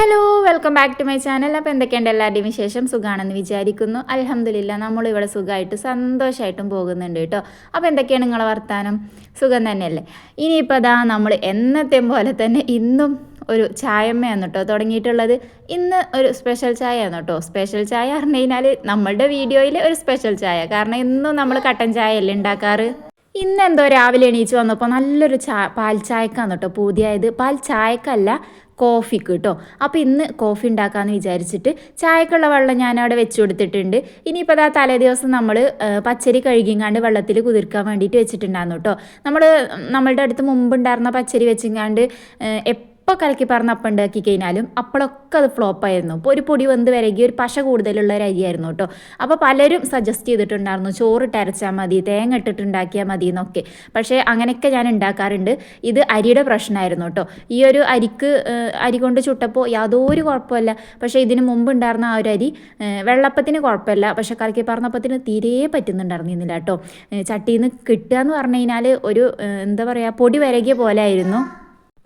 Hello welcome back to my channel. അപ്പോൾ എന്തൊക്കെയുണ്ട് എല്ലാവരുടെയും വിശേഷം? സുഖമാണെന്ന് വിചാരിക്കുന്നു. അൽഹംദുലില്ലാ നമ്മളിവിടെ സുഖമായിട്ട് സന്തോഷമായിട്ടും പോകുന്നുണ്ട് കേട്ടോ. അപ്പോൾ എന്തൊക്കെയാണ് നിങ്ങളെ വർത്താനം? സുഖം തന്നെയല്ലേ? ഇനിയിപ്പോൾ അതാ നമ്മൾ എന്നത്തെയും പോലെ തന്നെ ഇന്നും ഒരു ചായമ്മയാണ് കേട്ടോ തുടങ്ങിയിട്ടുള്ളത്. ഇന്ന് ഒരു സ്പെഷ്യൽ ചായയാണ് കേട്ടോ. സ്പെഷ്യൽ ചായ പറഞ്ഞു കഴിഞ്ഞാൽ നമ്മളുടെ വീഡിയോയിൽ ഒരു സ്പെഷ്യൽ ചായ, കാരണം ഇന്നും നമ്മൾ കട്ടൻ ചായ അല്ലേ ഉണ്ടാക്കാറ്. ഇന്നെന്തോ രാവിലെ എണീച്ച് വന്നപ്പോൾ നല്ലൊരു പാൽ ചായക്കാണ് കേട്ടോ പൂതിയായത്. പാൽ ചായക്കല്ല, കോഫിക്ക് കേട്ടോ. അപ്പോൾ ഇന്ന് കോഫി ഉണ്ടാക്കാമെന്ന് വിചാരിച്ചിട്ട് ചായക്കുള്ള വെള്ളം ഞാനവിടെ വെച്ച് കൊടുത്തിട്ടുണ്ട്. ഇനിയിപ്പോൾ അതാ തലേ ദിവസം നമ്മൾ പച്ചരി കഴുകിങ്ങാണ്ട് വെള്ളത്തിൽ കുതിർക്കാൻ വേണ്ടിയിട്ട് വെച്ചിട്ടുണ്ടായിരുന്നു കേട്ടോ. നമ്മളുടെ അടുത്ത് മുമ്പുണ്ടായിരുന്ന പച്ചരി വെച്ചിങ്ങാണ്ട് ഇപ്പോൾ കലക്കി പറഞ്ഞ അപ്പം ഉണ്ടാക്കി കഴിഞ്ഞാലും അപ്പോഴൊക്കെ അത് ഫ്ലോപ്പായിരുന്നു. ഇപ്പോൾ ഒരു പൊടി വെന്ത് വരകി ഒരു പശ കൂടുതലുള്ള ഒരു അരിയായിരുന്നു കേട്ടോ. അപ്പോൾ പലരും സജസ്റ്റ് ചെയ്തിട്ടുണ്ടായിരുന്നു ചോറിട്ട് അരച്ചാൽ മതി, തേങ്ങ ഇട്ടിട്ടുണ്ടാക്കിയാൽ മതി എന്നൊക്കെ. പക്ഷേ അങ്ങനെയൊക്കെ ഞാൻ ഉണ്ടാക്കാറുണ്ട്. ഇത് അരിയുടെ പ്രശ്നമായിരുന്നു കേട്ടോ. ഈ ഒരു അരി കൊണ്ട് ചുട്ടപ്പോൾ യാതൊരു കുഴപ്പമില്ല. പക്ഷേ ഇതിന് മുമ്പ് ഉണ്ടായിരുന്ന ആ ഒരു അരി വെള്ളപ്പത്തിന് കുഴപ്പമില്ല, പക്ഷേ കലക്കി പറഞ്ഞപ്പത്തിന് തീരെ പറ്റുന്നുണ്ടായിരുന്നില്ല കേട്ടോ. ചട്ടിയിൽ നിന്ന് കിട്ടുക എന്ന് പറഞ്ഞു കഴിഞ്ഞാൽ ഒരു എന്താ പറയുക, പൊടി വരകിയ പോലെ ആയിരുന്നു.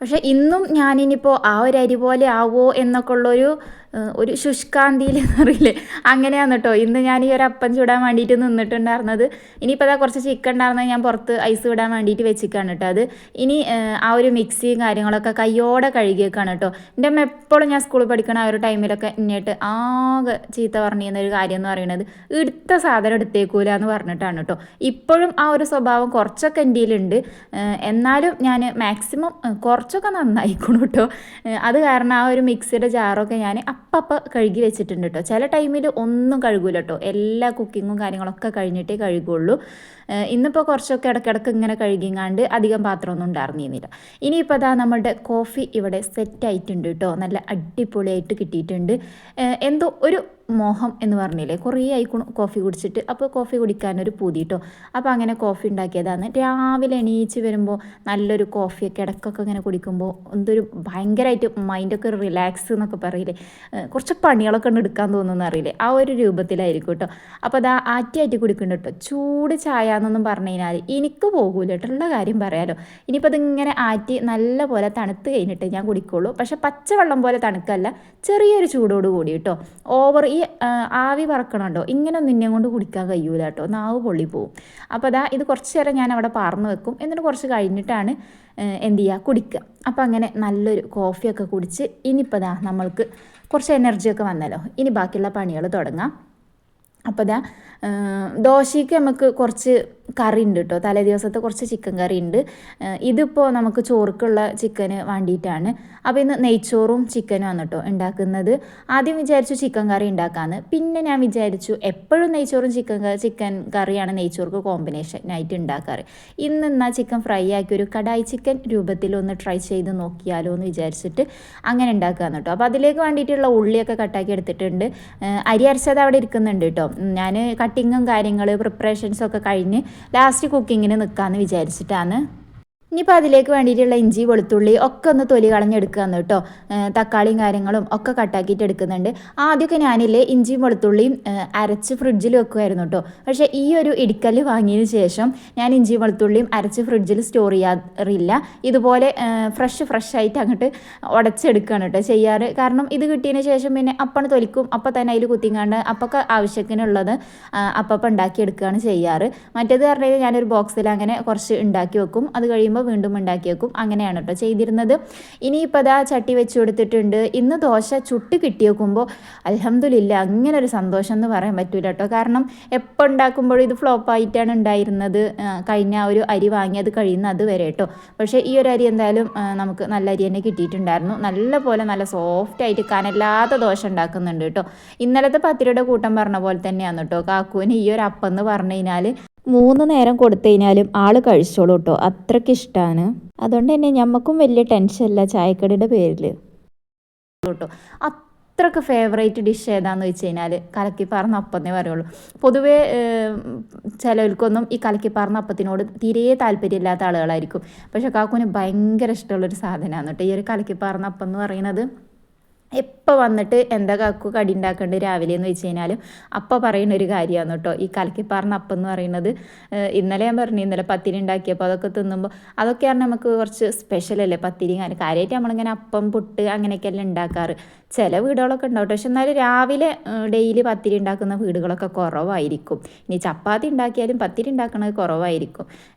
പക്ഷേ ഇന്നും ഞാനിനിപ്പോൾ ആ ഒരു അരി പോലെ ആവുമോ എന്നൊക്കെ ഒരു ശുഷ്കാന്തിയിൽ എന്നറിയില്ലേ, അങ്ങനെയാണ് കേട്ടോ ഇന്ന് ഞാൻ ഈ ഒരു അപ്പം ചൂടാൻ വേണ്ടിയിട്ട് നിന്നിട്ടുണ്ടായിരുന്നത്. ഇനിയിപ്പോൾ അതാ കുറച്ച് ചിക്കൻ ഉണ്ടായിരുന്നത് ഞാൻ പുറത്ത് ഐസ് വിടാൻ വേണ്ടിയിട്ട് വെച്ചിക്കാണ് കേട്ടോ. അത് ഇനി ആ ഒരു മിക്സിയും കാര്യങ്ങളൊക്കെ കയ്യോടെ കഴുകിയേക്കാണ് കേട്ടോ. എൻ്റെ അമ്മ എപ്പോഴും ഞാൻ സ്കൂളിൽ പഠിക്കണ ആ ഒരു ടൈമിലൊക്കെ ഇന്നിട്ട് ആകെ ചീത്ത പറഞ്ഞിരുന്ന ഒരു കാര്യം എന്ന് പറയുന്നത് എടുത്ത സാധനം എടുത്തേക്കൂല എന്ന് പറഞ്ഞിട്ടാണ് കേട്ടോ. ഇപ്പോഴും ആ ഒരു സ്വഭാവം കുറച്ചൊക്കെ എൻ്റെ കയ്യിലുണ്ട്. എന്നാലും ഞാൻ മാക്സിമം കുറച്ചൊക്കെ നന്നായിക്കോളൂ കേട്ടോ. അത് കാരണം ആ ഒരു മിക്സിയുടെ ജാറൊക്കെ ഞാൻ അപ്പം കഴുകി വെച്ചിട്ടുണ്ട് കേട്ടോ. ചില ടൈമിൽ ഒന്നും കഴുകൂല കേട്ടോ, എല്ലാ കുക്കിങ്ങും കാര്യങ്ങളൊക്കെ കഴിഞ്ഞിട്ടേ കഴുകുള്ളൂ. ഇന്നിപ്പോൾ കുറച്ചൊക്കെ ഇടയ്ക്കിടയ്ക്ക് ഇങ്ങനെ കഴുകിങ്ങാണ്ട് അധികം പാത്രമൊന്നും ഉണ്ടായിരുന്നില്ല. ഇനിയിപ്പോൾ അതാ നമ്മളുടെ കോഫി ഇവിടെ സെറ്റായിട്ടുണ്ട് കേട്ടോ. നല്ല അടിപൊളിയായിട്ട് കിട്ടിയിട്ടുണ്ട്. എന്തോ ഒരു മോഹം എന്ന് പറഞ്ഞില്ലേ, കുറേ ആയിക്കോണം കോഫി കുടിച്ചിട്ട്. അപ്പോൾ കോഫി കുടിക്കാനൊരു പൂതി കേട്ടോ. അപ്പോൾ അങ്ങനെ കോഫി ഉണ്ടാക്കിയതാണ്. രാവിലെ എണീച്ച് വരുമ്പോൾ നല്ലൊരു കോഫിയൊക്കെ ഇടയ്ക്കൊക്കെ ഇങ്ങനെ കുടിക്കുമ്പോൾ എന്തൊരു ഭയങ്കരമായിട്ട് മൈൻഡൊക്കെ റിലാക്സ് എന്നൊക്കെ പറയില്ലേ, കുറച്ച് പണികളൊക്കെ എടുക്കാൻ തോന്നുന്നു അറിയില്ലേ, ആ ഒരു രൂപത്തിലായിരിക്കും കേട്ടോ. അപ്പോൾ അതാ ആറ്റി കുടിക്കുന്നുണ്ട് കേട്ടോ. ചൂട് ചായ എന്നൊന്നും പറഞ്ഞു കഴിഞ്ഞാൽ എനിക്ക് പോകൂല കേട്ടോ, ഉള്ള കാര്യം പറയാലോ. ഇനിയിപ്പോൾ അതിങ്ങനെ ആറ്റി നല്ല പോലെ തണുത്ത് കഴിഞ്ഞിട്ട് ഞാൻ കുടിക്കുള്ളൂ. പക്ഷേ പച്ചവെള്ളം പോലെ തണുക്കല്ല, ചെറിയൊരു ചൂടോട് കൂടി കേട്ടോ. ഓവർ ഈ ആവി പറക്കണുണ്ടോ, ഇങ്ങനെ ഒന്നും ഇന്നെ കൊണ്ട് കുടിക്കാൻ കഴിയൂല കേട്ടോ, നാവ് പൊള്ളി പോവും. അപ്പോൾ അതാ ഇത് കുറച്ച് നേരം ഞാൻ അവിടെ പറന്ന് വെക്കും, എന്നിട്ട് കുറച്ച് കഴിഞ്ഞിട്ടാണ് എന്ത് ചെയ്യുക, കുടിക്കുക. അപ്പോൾ അങ്ങനെ നല്ലൊരു കോഫിയൊക്കെ കുടിച്ച് ഇനിയിപ്പോൾ ദാ നമ്മൾക്ക് കുറച്ച് എനർജിയൊക്കെ വന്നല്ലോ, ഇനി ബാക്കിയുള്ള പണികൾ തുടങ്ങാം. അപ്പോൾ ദാ ദോശയ്ക്ക് നമുക്ക് കുറച്ച് കറി ഉണ്ട് കേട്ടോ. തലേ ദിവസത്തെ കുറച്ച് ചിക്കൻ കറി ഉണ്ട്. ഇതിപ്പോൾ നമുക്ക് ചോറുക്കുള്ള ചിക്കന് വേണ്ടിയിട്ടാണ്. അപ്പോൾ ഇന്ന് നെയ്ച്ചോറും ചിക്കനും ആണ് കേട്ടോ ഉണ്ടാക്കുന്നത്. ആദ്യം വിചാരിച്ചു ചിക്കൻ കറി ഉണ്ടാക്കാമെന്ന്, പിന്നെ ഞാൻ വിചാരിച്ചു എപ്പോഴും നെയ്ച്ചോറും ചിക്കൻ കറിയാണ് നെയ്ച്ചോർക്ക് കോമ്പിനേഷനായിട്ട് ഉണ്ടാക്കാറ്. ഇന്ന് എന്നാൽ ചിക്കൻ ഫ്രൈ ആക്കി ഒരു കടായി ചിക്കൻ രൂപത്തിലൊന്ന് ട്രൈ ചെയ്ത് നോക്കിയാലോ എന്ന് വിചാരിച്ചിട്ട് അങ്ങനെ ഉണ്ടാക്കാമെന്ന് കേട്ടോ. അപ്പോൾ അതിലേക്ക് വേണ്ടിയിട്ടുള്ള ഉള്ളിയൊക്കെ കട്ടാക്കി എടുത്തിട്ടുണ്ട്. അരി അരച്ചത് അവിടെ ഇരിക്കുന്നുണ്ട് കേട്ടോ. ഞാൻ കട്ടിങ്ങും കാര്യങ്ങൾ പ്രിപ്പറേഷൻസൊക്കെ കഴിഞ്ഞ് ലാസ്റ്റ് കുക്കിങ്ങിന് നിൽക്കാമെന്ന് വിചാരിച്ചിട്ടാണ്. ഇനിയിപ്പോൾ അതിലേക്ക് വേണ്ടിയിട്ടുള്ള ഇഞ്ചി വെളുത്തുള്ളി ഒക്കെ ഒന്ന് തൊലി കളഞ്ഞെടുക്കുകയെന്ന് കേട്ടോ. തക്കാളിയും കാര്യങ്ങളും ഒക്കെ കട്ടാക്കിയിട്ട് എടുക്കുന്നുണ്ട്. ആദ്യമൊക്കെ ഞാനില്ലേ ഇഞ്ചിയും വെളുത്തുള്ളിയും അരച്ച് ഫ്രിഡ്ജിൽ വെക്കുമായിരുന്നു കേട്ടോ. പക്ഷേ ഈ ഒരു ഇടിക്കല്ല് വാങ്ങിയതിന് ശേഷം ഞാൻ ഇഞ്ചിയും വെളുത്തുള്ളിയും അരച്ച് ഫ്രിഡ്ജിൽ സ്റ്റോർ ചെയ്യാറില്ല. ഇതുപോലെ ഫ്രഷ് ആയിട്ട് അങ്ങോട്ട് ഉടച്ചെടുക്കുകയാണ് കേട്ടോ ചെയ്യാറ്. കാരണം ഇത് കിട്ടിയതിന് ശേഷം പിന്നെ അപ്പണ് തൊലിക്കും, അപ്പം തന്നെ അതിൽ കുത്തിങ്ങാണ്ട് അപ്പൊക്കെ ആവശ്യത്തിനുള്ളത് അപ്പം ഉണ്ടാക്കിയെടുക്കുകയാണ് ചെയ്യാറ്. മറ്റേത് പറഞ്ഞാൽ ഞാനൊരു ബോക്സിൽ അങ്ങനെ കുറച്ച് ഉണ്ടാക്കി വെക്കും, അത് കഴിയുമ്പോൾ വീണ്ടും ഉണ്ടാക്കി വെക്കും, അങ്ങനെയാണ് കേട്ടോ ചെയ്തിരുന്നത്. ഇനിയിപ്പോൾ അതാ ചട്ടി വെച്ച് കൊടുത്തിട്ടുണ്ട്. ഇന്ന് ദോശ ചുട്ട് കിട്ടി വെക്കുമ്പോൾ അൽഹംദുലില്ലാ അങ്ങനെ ഒരു സന്തോഷം എന്ന് പറയാൻ പറ്റൂല കേട്ടോ. കാരണം എപ്പോൾ ഉണ്ടാക്കുമ്പോഴും ഇത് ഫ്ലോപ്പായിട്ടാണ് ഉണ്ടായിരുന്നത്, കഴിഞ്ഞ ഒരു അരി വാങ്ങിയത് കഴിയുന്ന അത് വരെ കേട്ടോ. പക്ഷേ ഈ ഒരു അരി എന്തായാലും നമുക്ക് നല്ല അരി തന്നെ കിട്ടിയിട്ടുണ്ടായിരുന്നു. നല്ല സോഫ്റ്റായിട്ട് കനല്ലാത്ത ദോശ ഉണ്ടാക്കുന്നുണ്ട് കേട്ടോ. ഇന്നലത്തെ പത്തിരിയുടെ കൂട്ടം പറഞ്ഞ പോലെ തന്നെയാണ് കേട്ടോ കാക്കുവിന് ഈ ഒരു അപ്പം എന്ന് പറഞ്ഞു കഴിഞ്ഞാൽ 3 നേരം കൊടുത്തു കഴിഞ്ഞാലും ആൾ കഴിച്ചോളൂ കേട്ടോ, അത്രയ്ക്ക് ഇഷ്ടമാണ്. അതുകൊണ്ട് തന്നെ ഞമ്മക്കും വലിയ ടെൻഷനില്ല ചായക്കടയുടെ പേരിൽ കേട്ടോ. അത്രയ്ക്ക് ഫേവറേറ്റ് ഡിഷ് ഏതാണെന്ന് വെച്ച് കഴിഞ്ഞാൽ കലക്കിപ്പാർന്ന അപ്പന്നേ പറയുള്ളൂ. പൊതുവേ ചിലർക്കൊന്നും ഈ കലക്കിപ്പാർന്ന അപ്പത്തിനോട് തീരെ താല്പര്യമില്ലാത്ത ആളുകളായിരിക്കും. പക്ഷേ കാക്കുവിന് ഭയങ്കര ഇഷ്ടമുള്ളൊരു സാധനമാണ് കേട്ടോ ഈ ഒരു കലക്കിപ്പാർന്ന അപ്പം എന്ന് പറയുന്നത്. എപ്പോൾ വന്നിട്ട് എന്താ കാക്കു കടി ഉണ്ടാക്കേണ്ടത് രാവിലെ എന്ന് വെച്ച് കഴിഞ്ഞാലും അപ്പോൾ പറയുന്ന ഒരു കാര്യമാണ് കേട്ടോ ഈ കലക്കിപ്പാറിന് അപ്പം എന്ന് പറയുന്നത്. ഇന്നലെ ഞാൻ പറഞ്ഞു, ഇന്നലെ പത്തിരി ഉണ്ടാക്കിയപ്പോൾ അതൊക്കെ തിന്നുമ്പോൾ അതൊക്കെയാണ് നമുക്ക് കുറച്ച് സ്പെഷ്യലല്ലേ പത്തിരി. കാര്യമായിട്ട് നമ്മളിങ്ങനെ അപ്പം പുട്ട് അങ്ങനെയൊക്കെയല്ലേ ഉണ്ടാക്കാറ്. ചില വീടുകളൊക്കെ ഉണ്ടാവും, പക്ഷെ എന്നാലും രാവിലെ ഡെയിലി പത്തിരി ഉണ്ടാക്കുന്ന വീടുകളൊക്കെ കുറവായിരിക്കും. ഇനി ചപ്പാത്തി ഉണ്ടാക്കിയാലും പത്തിരി ഉണ്ടാക്കുന്നത് കുറവായിരിക്കും.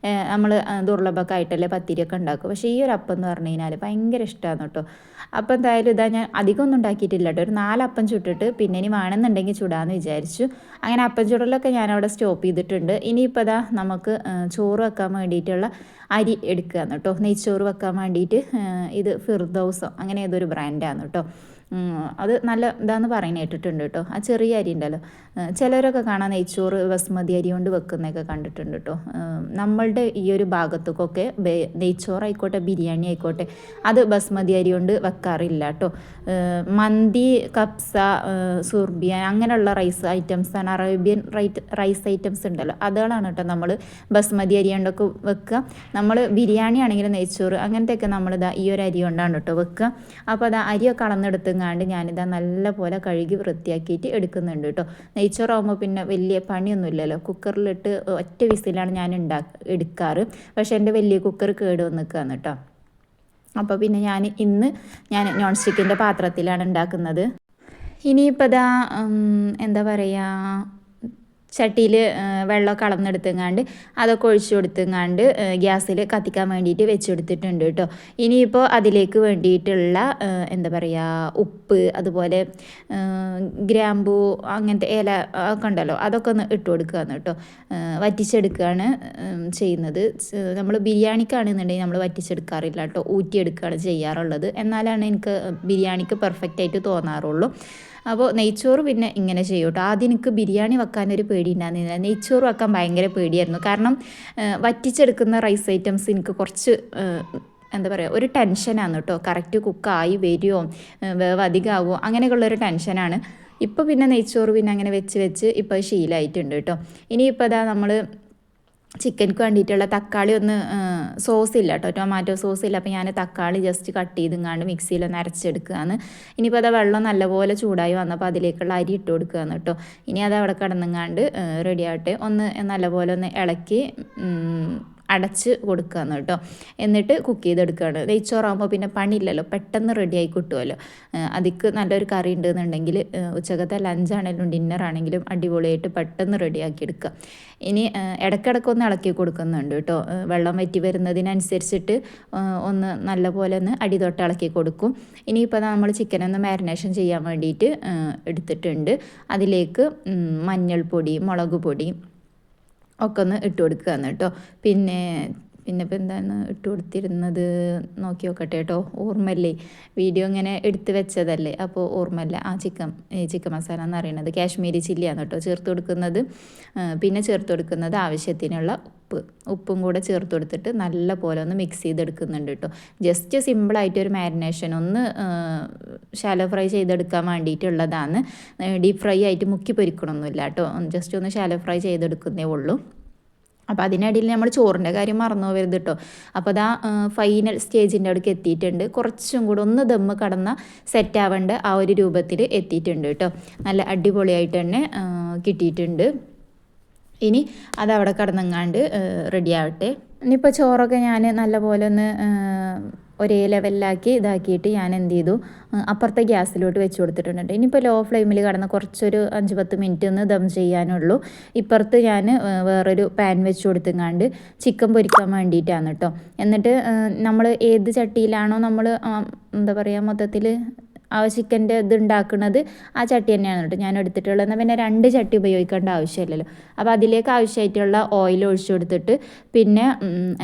നമ്മൾ ദുർലഭമൊക്കെ ആയിട്ടല്ലേ പത്തിരിയൊക്കെ ഉണ്ടാക്കും. പക്ഷേ ഈ ഒരു അപ്പം എന്ന് പറഞ്ഞു കഴിഞ്ഞാൽ ഭയങ്കര ഇഷ്ടമാണ് കേട്ടോ. അപ്പോൾ എന്തായാലും ഇതാ ഞാൻ അധികമൊന്നും ഉണ്ടാക്കിയിട്ടില്ല കേട്ടോ, ഒരു 4 അപ്പം ചുട്ടിട്ട് പിന്നെ ഇനി വേണമെന്നുണ്ടെങ്കിൽ ചുടാമെന്ന് വിചാരിച്ചു. അങ്ങനെ അപ്പം ചുടലൊക്കെ ഞാനവിടെ സ്റ്റോപ്പ് ചെയ്തിട്ടുണ്ട്. ഇനിയിപ്പോൾ ഇതാ നമുക്ക് ചോറ് വെക്കാൻ വേണ്ടിയിട്ടുള്ള അരി എടുക്കുകയാണ് കേട്ടോ. നെയ്ച്ചോറ് വെക്കാൻ വേണ്ടിയിട്ട് ഇത് ഫിർദൗസോ അങ്ങനെ ഏതൊരു ബ്രാൻഡാണ് കേട്ടോ. അത് നല്ല ഇതാന്ന് പറയുന്നത് കേട്ടിട്ടുണ്ട് കേട്ടോ. ആ ചെറിയ അരി ഉണ്ടല്ലോ, ചിലരൊക്കെ കാണാൻ നെയ്ച്ചോറ് ബസ്മതി അരി കൊണ്ട് വെക്കുന്നതൊക്കെ കണ്ടിട്ടുണ്ട് കേട്ടോ. നമ്മളുടെ ഈ ഒരു ഭാഗത്തേക്കൊക്കെ നെയ്ച്ചോറായിക്കോട്ടെ ബിരിയാണി ആയിക്കോട്ടെ അത് ബസ്മതി അരി കൊണ്ട് വെക്കാറില്ല കേട്ടോ. മന്തി, കപ്സ, സുർബിയാൻ അങ്ങനെയുള്ള റൈസ് ഐറ്റംസാണ്, അറേബ്യൻ റൈസ് ഐറ്റംസ് ഉണ്ടല്ലോ അതുകളാണ് കേട്ടോ നമ്മൾ ബസ്മതി അരി കൊണ്ടൊക്കെ വെക്കുക. നമ്മൾ ബിരിയാണി ആണെങ്കിലും നെയ്ച്ചോറ് അങ്ങനത്തെയൊക്കെ നമ്മളിതാ ഈ ഒരു അരി കൊണ്ടാണ് കേട്ടോ വെക്കുക. അപ്പോൾ അത് അരിയൊക്കെ അളന്നെടുത്തുങ്ങാണ്ട് ഞാനിതാ നല്ല പോലെ കഴുകി വൃത്തിയാക്കിയിട്ട് എടുക്കുന്നുണ്ട് കേട്ടോ. നെയ്ച്ചോറാകുമ്പോൾ പിന്നെ വലിയ പണിയൊന്നുമില്ലല്ലോ, കുക്കറിലിട്ട് ഒറ്റ വിസിലാണ് ഞാൻ എടുക്കാറ്. പക്ഷേ എൻ്റെ വലിയ കുക്കർ കേട് വന്നിക്കുകയാണ് കേട്ടോ. അപ്പോൾ പിന്നെ ഇന്ന് ഞാൻ നോൺ സ്റ്റിക്കിൻ്റെ പാത്രത്തിലാണ് ഉണ്ടാക്കുന്നത്. ഇനിയിപ്പോൾ ഇതാ എന്താ പറയുക, ചട്ടിയിൽ വെള്ളമൊക്കെ അളന്നെടുത്തുങ്ങാണ്ട് അതൊക്കെ ഒഴിച്ചു കൊടുത്തുങ്ങാണ്ട് ഗ്യാസിൽ കത്തിക്കാൻ വേണ്ടിയിട്ട് വെച്ചെടുത്തിട്ടുണ്ട് കേട്ടോ. ഇനിയിപ്പോൾ അതിലേക്ക് വേണ്ടിയിട്ടുള്ള എന്താ പറയുക ഉപ്പ്, അതുപോലെ ഗ്രാമ്പൂ അങ്ങനത്തെ ഇല ഒക്കെ ഉണ്ടല്ലോ അതൊക്കെ ഒന്ന് ഇട്ട് കൊടുക്കുകയാണ് കേട്ടോ. വറ്റിച്ചെടുക്കുകയാണ് ചെയ്യുന്നത്. നമ്മൾ ബിരിയാണിക്കാണെന്നുണ്ടെങ്കിൽ നമ്മൾ വറ്റിച്ചെടുക്കാറില്ല കേട്ടോ, ഊറ്റിയെടുക്കുകയാണ് ചെയ്യാറുള്ളത്. എന്നാലാണ് എനിക്ക് ബിരിയാണിക്ക് പെർഫെക്റ്റ് ആയിട്ട് തോന്നാറുള്ളൂ. അപ്പോൾ നെയ്ച്ചോറ് പിന്നെ ഇങ്ങനെ ചെയ്യും കേട്ടോ. ആദ്യം എനിക്ക് ബിരിയാണി വെക്കാനൊരു പേടി ഉണ്ടായിരുന്നില്ല, നെയ്ച്ചോറ് വെക്കാൻ ഭയങ്കര പേടിയായിരുന്നു. കാരണം വറ്റിച്ചെടുക്കുന്ന റൈസ് ഐറ്റംസ് എനിക്ക് കുറച്ച് എന്താ പറയുക ഒരു ടെൻഷനാണ് കേട്ടോ. കറക്റ്റ് കുക്കായി വരുമോ, വേവ് അധികമാവുമോ അങ്ങനെയൊക്കെയുള്ളൊരു ടെൻഷനാണ്. ഇപ്പോൾ പിന്നെ നെയ്ച്ചോറ് പിന്നെ അങ്ങനെ വെച്ച് ഇപ്പോൾ ശീലമായിട്ടുണ്ട് കേട്ടോ. ഇനിയിപ്പോൾ അതാ നമ്മൾ ചിക്കൻക്ക് വേണ്ടിയിട്ടുള്ള തക്കാളി ഒന്ന് സോസില്ല കേട്ടോ, ടൊമാറ്റോ സോസില്ല. അപ്പോൾ ഞാൻ തക്കാളി ജസ്റ്റ് കട്ട് ചെയ്തെങ്ങാണ്ട് മിക്സിയിലൊന്ന് അരച്ചെടുക്കുകയാണ്. ഇനിയിപ്പോൾ അത് വെള്ളം നല്ലപോലെ ചൂടായി വന്നപ്പോൾ അതിലേക്കുള്ള അരി ഇട്ട് കൊടുക്കുകയാണ് കേട്ടോ. ഇനി അത് അവിടെ കിടന്നെങ്ങാണ്ട് റെഡി ആവട്ടെ. ഒന്ന് നല്ലപോലെ ഒന്ന് ഇളക്കി അടച്ച് കൊടുക്കുകയാണ് കേട്ടോ. എന്നിട്ട് കുക്ക് ചെയ്തെടുക്കുകയാണ്. നെയ്ച്ചോറാകുമ്പോൾ പിന്നെ പണിയില്ലല്ലോ, പെട്ടെന്ന് റെഡിയായി കിട്ടുമല്ലോ. അതിക്ക് നല്ലൊരു കറി ഉണ്ടെന്നുണ്ടെങ്കിൽ ഉച്ചക്കത്തെ ലഞ്ചാണെങ്കിലും ഡിന്നറാണെങ്കിലും അടിപൊളിയായിട്ട് പെട്ടെന്ന് റെഡിയാക്കി എടുക്കുക. ഇനി ഇടയ്ക്കിടയ്ക്കൊന്ന് ഇളക്കി കൊടുക്കുന്നുണ്ട് കേട്ടോ. വെള്ളം വറ്റി വരുന്നതിനനുസരിച്ചിട്ട് ഒന്ന് നല്ലപോലെ ഒന്ന് അടി തൊട്ട് ഇളക്കി കൊടുക്കും. ഇനിയിപ്പോൾ നമ്മൾ ചിക്കനൊന്ന് മാരിനേഷൻ ചെയ്യാൻ വേണ്ടിയിട്ട് എടുത്തിട്ടുണ്ട്. അതിലേക്ക് മഞ്ഞൾപ്പൊടി, മുളക് പൊടി ഒക്കെ ഒന്ന് ഇട്ട് കൊടുക്കുകയാണ് കേട്ടോ. പിന്നെ ഇപ്പം എന്താണ് ഇട്ട് കൊടുത്തിരുന്നത് നോക്കി നോക്കട്ടെ കേട്ടോ, ഓർമ്മയില്ലേ, വീഡിയോ ഇങ്ങനെ എടുത്ത് വെച്ചതല്ലേ, അപ്പോൾ ഓർമ്മയില്ല. ചിക്കൻ മസാല എന്ന് പറയുന്നത് കാശ്മീരി ചില്ലിയാണ് കേട്ടോ ചേർത്ത് കൊടുക്കുന്നത്. പിന്നെ ചേർത്ത് കൊടുക്കുന്നത് ആവശ്യത്തിനുള്ള ഉപ്പും കൂടെ ചേർത്ത് കൊടുത്തിട്ട് നല്ല പോലെ ഒന്ന് മിക്സ് ചെയ്തെടുക്കുന്നുണ്ട് കേട്ടോ. ജസ്റ്റ് സിമ്പിളായിട്ടൊരു മാരിനേഷൻ, ഒന്ന് ഷാലോ ഫ്രൈ ചെയ്തെടുക്കാൻ വേണ്ടിയിട്ടുള്ളതാണ്. ഡീപ്പ് ഫ്രൈ ആയിട്ട് മുക്കി പൊരിക്കണമൊന്നുമില്ല കേട്ടോ, ജസ്റ്റ് ഒന്ന് ഷാലോ ഫ്രൈ ചെയ്തെടുക്കുന്നേ ഉള്ളൂ. അപ്പോൾ അതിനിടയിൽ നമ്മൾ ചോറിൻ്റെ കാര്യം മറന്നു പോകരുത് കേട്ടോ. അപ്പോൾ അതാ ഫൈനൽ സ്റ്റേജിൻ്റെ അവിടേക്ക് എത്തിയിട്ടുണ്ട്. കുറച്ചും കൂടെ ഒന്ന് ദമ്മ് കടന്ന സെറ്റ് ആവേണ്ട ആ ഒരു രൂപത്തിൽ എത്തിയിട്ടുണ്ട് കേട്ടോ. നല്ല അടിപൊളിയായിട്ട് തന്നെ കിട്ടിയിട്ടുണ്ട്. ഇനി അതവിടെ കിടന്നങ്ങാണ്ട് റെഡി ആവട്ടെ. ഇനിയിപ്പോൾ ചോറൊക്കെ ഞാൻ നല്ലപോലെ ഒന്ന് ഒരേ ലെവലിലാക്കി ഇതാക്കിയിട്ട് ഞാൻ എന്ത് ചെയ്തു, അപ്പുറത്തെ ഗ്യാസിലോട്ട് വെച്ച് കൊടുത്തിട്ടുണ്ട്. ഇനിയിപ്പോൾ ലോ ഫ്ലെയിമിൽ കിടന്ന് കുറച്ചൊരു 5-10 മിനിറ്റ് ഒന്ന് ദം ചെയ്യാനുള്ളൂ. ഇപ്പുറത്ത് ഞാൻ വേറൊരു പാൻ വെച്ച് കൊടുത്തുങ്ങാണ്ട് ചിക്കൻ പൊരിക്കാൻ വേണ്ടിയിട്ടാണ് കേട്ടോ. എന്നിട്ട് നമ്മൾ ഏത് ചട്ടിയിലാണോ നമ്മൾ എന്താ പറയുക മൊത്തത്തിൽ ആ ചിക്കൻ്റെ ഇത് ഉണ്ടാക്കുന്നത് ആ ചട്ടി തന്നെയാണ് കേട്ടോ ഞാൻ എടുത്തിട്ടുള്ളത്. എന്നാൽ പിന്നെ 2 ചട്ടി ഉപയോഗിക്കേണ്ട ആവശ്യമില്ലല്ലോ. അപ്പോൾ അതിലേക്ക് ആവശ്യമായിട്ടുള്ള ഓയിൽ ഒഴിച്ചു കൊടുത്തിട്ട് പിന്നെ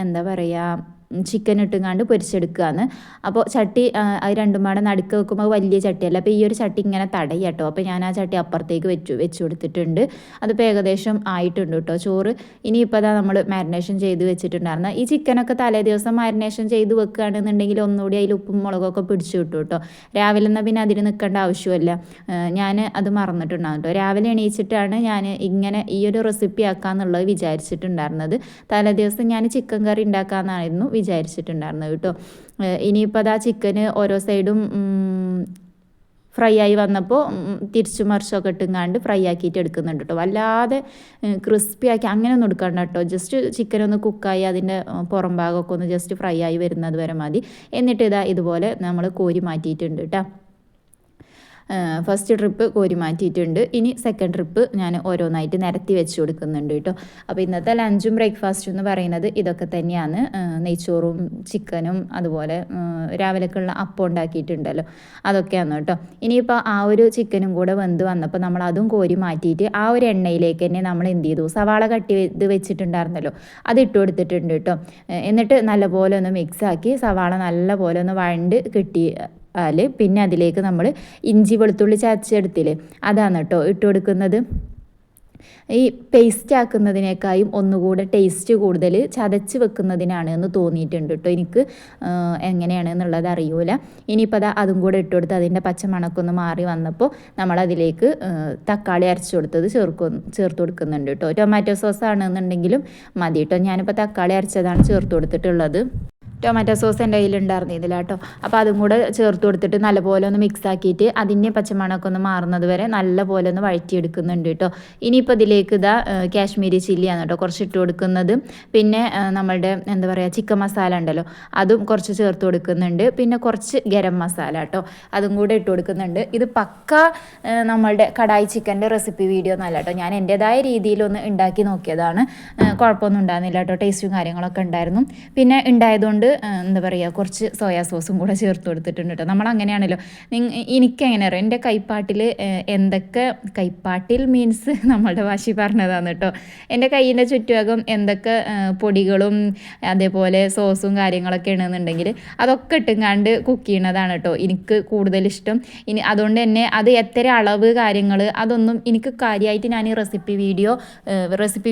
എന്താ പറയുക ചിക്കൻ ഇട്ടുങ്ങാണ്ട് പൊരിച്ചെടുക്കുകയാണ്. അപ്പോൾ ചട്ടി അത് രണ്ടും പാടെ നടുക്ക് വെക്കുമ്പോൾ വലിയ ചട്ടിയല്ല, അപ്പോൾ ഈ ഒരു ചട്ടി ഇങ്ങനെ തടയും കേട്ടോ. അപ്പോൾ ഞാൻ ആ ചട്ടി അപ്പുറത്തേക്ക് വെച്ച് കൊടുത്തിട്ടുണ്ട്. അതിപ്പോൾ ഏകദേശം ആയിട്ടുണ്ട് കേട്ടോ ചോറ്. ഇനിയിപ്പോൾ അതാ നമ്മൾ മാരിനേഷൻ ചെയ്ത് വെച്ചിട്ടുണ്ടായിരുന്നു. ഈ ചിക്കനൊക്കെ തലേ ദിവസം മാരിനേഷൻ ചെയ്ത് വെക്കുകയാണെന്നുണ്ടെങ്കിൽ ഒന്നുകൂടി അതിൽ ഉപ്പും മുളകൊക്കെ പിടിച്ചു കിട്ടും കേട്ടോ. രാവിലെ എന്നാൽ പിന്നെ അതിന് നിൽക്കേണ്ട ആവശ്യമില്ല. ഞാൻ അത് മറന്നിട്ടുണ്ടാകും കേട്ടോ. രാവിലെ എണീച്ചിട്ടാണ് ഞാൻ ഇങ്ങനെ ഈ ഒരു റെസിപ്പി ആക്കാമെന്നുള്ളത് വിചാരിച്ചിട്ടുണ്ടായിരുന്നത്. തലേ ദിവസം ഞാൻ ചിക്കൻ കറി ഉണ്ടാക്കാമെന്നായിരുന്നു വിചാരിച്ചിട്ടുണ്ടായിരുന്നത് കേട്ടോ. ഇനിയിപ്പോൾ അതാ ചിക്കന് ഓരോ സൈഡും ഫ്രൈ ആയി വന്നപ്പോൾ തിരിച്ചു മറിച്ചൊക്കെ ഇട്ടുങ്ങാണ്ട് ഫ്രൈ ആക്കിയിട്ട് എടുക്കുന്നുണ്ട് കേട്ടോ. വല്ലാതെ ക്രിസ്പി ആക്കി അങ്ങനെയൊന്നും എടുക്കണ്ട കേട്ടോ. ജസ്റ്റ് ചിക്കൻ ഒന്ന് കുക്കായി അതിൻ്റെ പുറം ഭാഗമൊക്കെ ഒന്ന് ജസ്റ്റ് ഫ്രൈ ആയി വരുന്നത് വരെ മതി. എന്നിട്ട് ഇതുപോലെ നമ്മൾ കോരി മാറ്റിയിട്ടുണ്ട് കേട്ടോ. ഫസ്റ്റ് ട്രിപ്പ് കോരി മാറ്റിയിട്ടുണ്ട്. ഇനി സെക്കൻഡ് ട്രിപ്പ് ഞാൻ ഓരോന്നായിട്ട് നിരത്തി വെച്ച് കൊടുക്കുന്നുണ്ട് കേട്ടോ. അപ്പോൾ ഇന്നത്തെ ലഞ്ചും ബ്രേക്ക്ഫാസ്റ്റും എന്ന് പറയുന്നത് ഇതൊക്കെ തന്നെയാണ്. നെയ്ച്ചോറും ചിക്കനും അതുപോലെ രാവിലേക്കുള്ള അപ്പം ഉണ്ടാക്കിയിട്ടുണ്ടല്ലോ, അതൊക്കെയാണ് കേട്ടോ. ഇനിയിപ്പോൾ ആ ഒരു ചിക്കനും കൂടെ വെന്ത് വന്നപ്പോൾ നമ്മൾ അതും കോരി മാറ്റിയിട്ട് ആ ഒരു എണ്ണയിലേക്ക് തന്നെ നമ്മൾ എന്ത് ചെയ്തു, സവാള കട്ടി ഇത് വെച്ചിട്ടുണ്ടായിരുന്നല്ലോ, അത് ഇട്ട് കൊടുത്തിട്ടുണ്ട് കേട്ടോ. എന്നിട്ട് നല്ലപോലെ ഒന്ന് മിക്സാക്കി സവാള നല്ലപോലെ ഒന്ന് വഴണ്ട് കിട്ടി പിന്നെ അതിലേക്ക് നമ്മൾ ഇഞ്ചി വെളുത്തുള്ളി ചതച്ചെടുത്തില്ലേ, അതാണ് കേട്ടോ ഇട്ട് കൊടുക്കുന്നത്. ഈ പേസ്റ്റ് ആക്കുന്നതിനേക്കാളും ഒന്നുകൂടെ ടേസ്റ്റ് കൂടുതൽ ചതച്ച് വെക്കുന്നതിനാണ് എന്ന് തോന്നിയിട്ടുണ്ട് കേട്ടോ എനിക്ക്. എങ്ങനെയാണ് എന്നുള്ളത് അറിയൂല. ഇനിയിപ്പോൾ അതും കൂടെ ഇട്ട് കൊടുത്ത് അതിൻ്റെ പച്ചമണക്കൊന്ന് മാറി വന്നപ്പോൾ നമ്മളതിലേക്ക് തക്കാളി അരച്ച് കൊടുത്തത് ചേർത്ത് കൊടുക്കുന്നുണ്ട് കേട്ടോ. ടൊമാറ്റോ സോസ് ആണെന്നുണ്ടെങ്കിലും മതി കേട്ടോ. ഞാനിപ്പോൾ തക്കാളി അരച്ചതാണ് ചേർത്ത് കൊടുത്തിട്ടുള്ളത്. ടൊമാറ്റോ സോസ് എൻ്റെ കയ്യിലുണ്ടായിരുന്നില്ല കേട്ടോ. അപ്പോൾ അതും കൂടെ ചേർത്ത് കൊടുത്തിട്ട് നല്ലപോലെ ഒന്ന് മിക്സ് ആക്കിയിട്ട് അതിൻ്റെ പച്ചമണമൊക്കെ ഒന്ന് മാറുന്നത് വരെ നല്ലപോലെ ഒന്ന് വഴറ്റിയെടുക്കുന്നുണ്ട് കേട്ടോ. ഇനിയിപ്പോൾ ഇതിലേക്ക് കാശ്മീരി ചില്ലിയാണ് കേട്ടോ കുറച്ച് ഇട്ട് കൊടുക്കുന്നത്. പിന്നെ നമ്മളുടെ എന്താ പറയുക ചിക്കൻ മസാല ഉണ്ടല്ലോ, അതും കുറച്ച് ചേർത്ത് കൊടുക്കുന്നുണ്ട്. പിന്നെ കുറച്ച് ഗരം മസാല കേട്ടോ, അതും കൂടെ ഇട്ട് കൊടുക്കുന്നുണ്ട്. ഇത് പക്ക നമ്മളുടെ കടായി ചിക്കൻ്റെ റെസിപ്പി വീഡിയോ ഒന്നല്ല കേട്ടോ. ഞാൻ എൻ്റേതായ രീതിയിലൊന്ന് ഉണ്ടാക്കി നോക്കിയതാണ്. കുഴപ്പമൊന്നും ഉണ്ടായിരുന്നില്ല കേട്ടോ. ടേസ്റ്റും കാര്യങ്ങളൊക്കെ ഉണ്ടായിരുന്നു. പിന്നെ ഉണ്ടായതുകൊണ്ട് എന്താ പറയുക കുറച്ച് സോയാ സോസും കൂടെ ചേർത്ത് കൊടുത്തിട്ടുണ്ട് കേട്ടോ. നമ്മളങ്ങനെയാണല്ലോ. എനിക്കെങ്ങനെ അറിയാം, എൻ്റെ കൈപ്പാട്ടിൽ എന്തൊക്കെ, കൈപ്പാട്ടിൽ മീൻസ് നമ്മളുടെ ഭാഷ പറഞ്ഞതാണ് കേട്ടോ. എൻ്റെ കയ്യിൻ്റെ ചുറ്റുഭാഗം എന്തൊക്കെ പൊടികളും അതേപോലെ സോസും കാര്യങ്ങളൊക്കെ ഉണ്ടെന്നുണ്ടെങ്കിൽ അതൊക്കെ ഇട്ടുങ്ങാണ്ട് കുക്ക് ചെയ്യണതാണ് കേട്ടോ എനിക്ക് കൂടുതലിഷ്ടം. ഇനി അതുകൊണ്ട് തന്നെ അത് എത്ര അളവ് കാര്യങ്ങൾ അതൊന്നും എനിക്ക് കാര്യമായിട്ട് ഞാൻ ഈ റെസിപ്പി